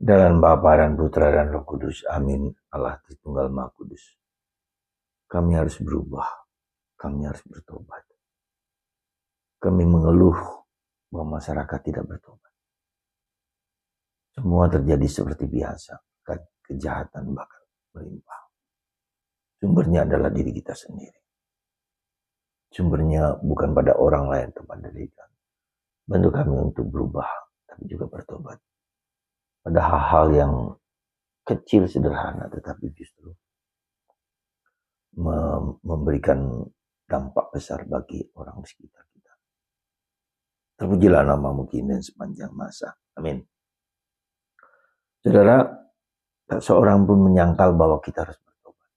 Dalam Bapa dan Putra dan Roh Kudus. Amin. Allah Tritunggal Maha Kudus. Kami harus berubah. Kami harus bertobat. Kami mengeluh bahwa masyarakat tidak bertobat. Semua terjadi seperti biasa. Kejahatan bahkan melimpah. Sumbernya adalah diri kita sendiri. Sumbernya bukan pada orang lain, kepada diri kami. Bantu kami untuk berubah, tapi juga bertobat. Pada hal-hal yang kecil, sederhana, tetapi justru memberikan dampak besar bagi orang sekitar kita. Terpujilah namamu kini dan sepanjang masa. Amin. Saudara, tak seorang pun menyangkal bahwa kita harus bertobat.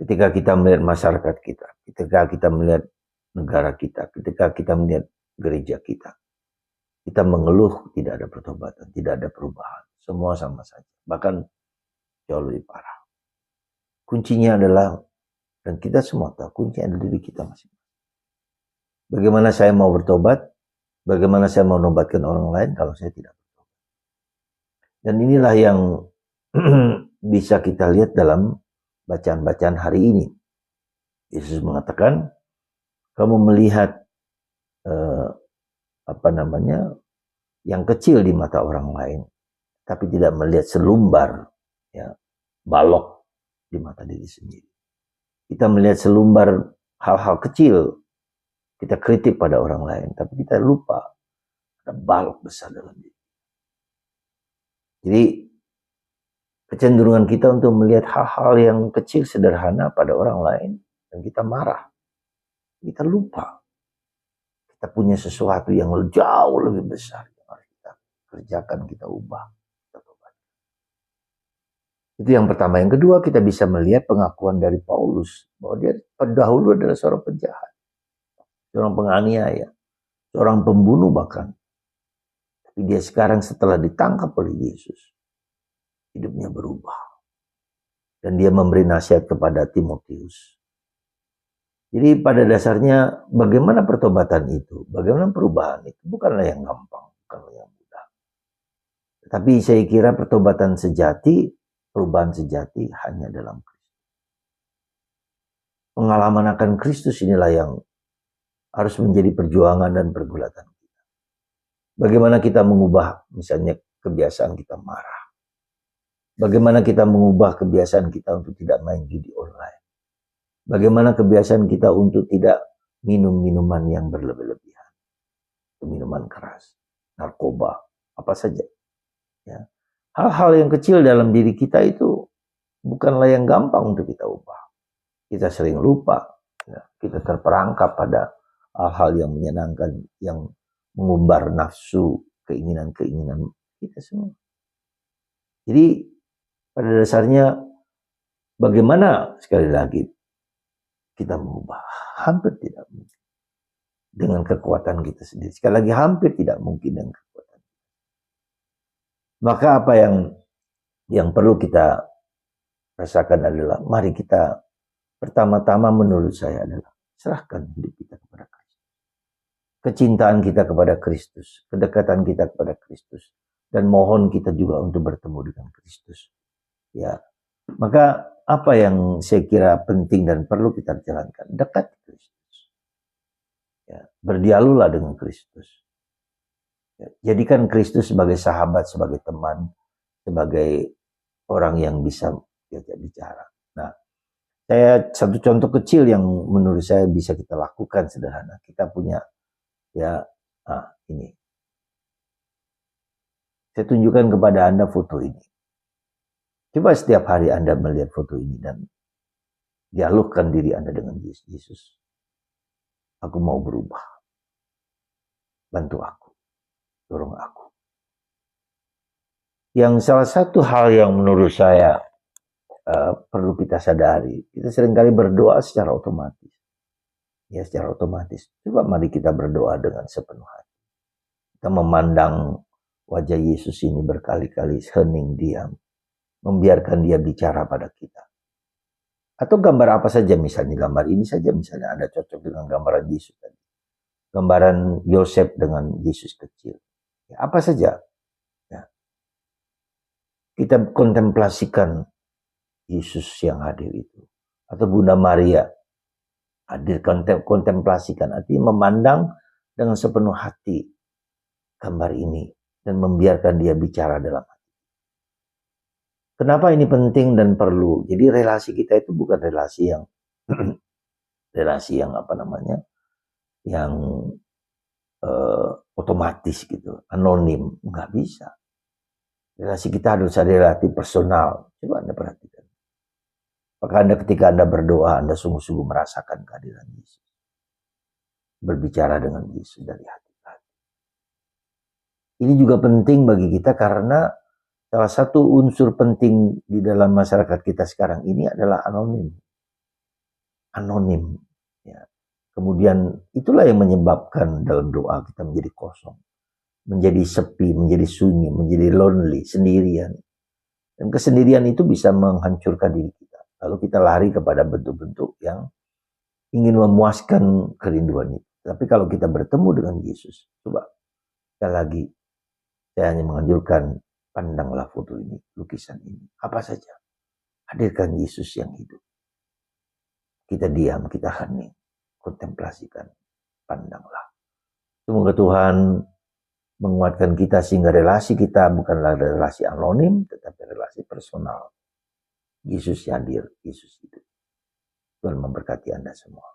Ketika kita melihat masyarakat kita, ketika kita melihat negara kita, ketika kita melihat gereja kita, kita mengeluh tidak ada pertobatan, tidak ada perubahan. Semua sama saja. Bahkan jauh lebih parah. Kuncinya adalah, dan kita semua tahu, kuncinya ada diri kita masing-masing. Bagaimana saya mau bertobat? Bagaimana saya mau nobatkan orang lain kalau saya tidak bertobat? Dan inilah yang bisa kita lihat dalam bacaan-bacaan hari ini. Yesus mengatakan, kamu melihat yang kecil di mata orang lain, tapi tidak melihat selumbar balok di mata diri sendiri. Kita melihat selumbar hal-hal kecil, kita kritik pada orang lain, tapi kita lupa ada balok besar dalam diri. Jadi kecenderungan kita untuk melihat hal-hal yang kecil sederhana pada orang lain dan kita marah. Kita lupa kita punya sesuatu yang jauh lebih besar yang harus kita kerjakan, kita ubah, kita tobat. Itu yang pertama. Yang kedua, kita bisa melihat pengakuan dari Paulus bahwa dia terdahulu adalah seorang penjahat, seorang penganiaya, seorang pembunuh bahkan. Tapi dia sekarang setelah ditangkap oleh Yesus, hidupnya berubah. Dan dia memberi nasihat kepada Timotius. Jadi pada dasarnya bagaimana pertobatan itu, bagaimana perubahan itu bukanlah yang gampang, bukanlah yang mudah. Tapi saya kira pertobatan sejati, perubahan sejati hanya dalam Kristus. Pengalaman akan Kristus inilah yang harus menjadi perjuangan dan pergulatan kita. Bagaimana kita mengubah misalnya kebiasaan kita marah. Bagaimana kita mengubah kebiasaan kita untuk tidak main judi online. Bagaimana kebiasaan kita untuk tidak minum minuman yang berlebih-lebihan. Minuman keras, narkoba, apa saja. Ya. Hal-hal yang kecil dalam diri kita itu bukanlah yang gampang untuk kita ubah. Kita sering lupa. Ya. Kita terperangkap pada hal-hal yang menyenangkan, yang mengumbar nafsu, keinginan-keinginan kita semua. Jadi pada dasarnya bagaimana sekali lagi kita mengubah? Hampir tidak mungkin dengan kekuatan kita sendiri. Sekali lagi hampir tidak mungkin dengan kekuatan. Maka apa yang perlu kita rasakan adalah mari kita pertama-tama menurut saya adalah serahkan hidup kita kepada Kristus. Kecintaan kita kepada Kristus, kedekatan kita kepada Kristus, dan mohon kita juga untuk bertemu dengan Kristus. Ya. Maka apa yang saya kira penting dan perlu kita jalankan? Dekat Kristus. Ya, berdialoglah dengan Kristus. Ya, jadikan Kristus sebagai sahabat, sebagai teman, sebagai orang yang bisa diajak bicara. Nah, satu contoh kecil yang menurut saya bisa kita lakukan sederhana. Kita punya ini. Saya tunjukkan kepada Anda foto ini. Coba setiap hari Anda melihat foto ini dan dialogkan diri Anda dengan Yesus. Aku mau berubah. Bantu aku. Dorong aku. Yang salah satu hal yang menurut saya perlu kita sadari. Kita seringkali berdoa secara otomatis. Ya, secara otomatis. Coba mari kita berdoa dengan sepenuh hati. Kita memandang wajah Yesus ini berkali-kali hening diam. Membiarkan dia bicara pada kita. Atau gambar apa saja, misalnya gambar ini saja, misalnya Anda cocok dengan gambaran Yesus tadi. Gambaran Yosef dengan Yesus kecil. Ya, apa saja. Ya. kita kontemplasikan Yesus yang hadir itu. Atau Bunda Maria hadir, kontemplasikan, artinya memandang dengan sepenuh hati gambar ini dan membiarkan dia bicara dalam hati. Kenapa ini penting dan perlu? Jadi relasi kita itu bukan relasi yang yang otomatis gitu, anonim, nggak bisa. Relasi kita harus ada relasi personal. Coba Anda perhatikan. Apakah Anda ketika Anda berdoa, Anda sungguh-sungguh merasakan kehadiran Yesus? Berbicara dengan Yesus dari hati ke hati. Ini juga penting bagi kita karena salah satu unsur penting di dalam masyarakat kita sekarang ini adalah anonim. Anonim. Ya. Kemudian itulah yang menyebabkan dalam doa kita menjadi kosong. Menjadi sepi, menjadi sunyi, menjadi lonely, sendirian. Dan kesendirian itu bisa menghancurkan diri kita. Lalu kita lari kepada bentuk-bentuk yang ingin memuaskan kerinduan itu. Tapi kalau kita bertemu dengan Yesus, coba sekali lagi, saya hanya menganjurkan, pandanglah foto ini, lukisan ini, apa saja. Hadirkan Yesus yang hidup. Kita diam, kita hening, kontemplasikan, pandanglah. Semoga Tuhan menguatkan kita sehingga relasi kita bukanlah relasi anonim, tetapi relasi personal. Yesus hadir, Yesus hidup. Tuhan memberkati Anda semua.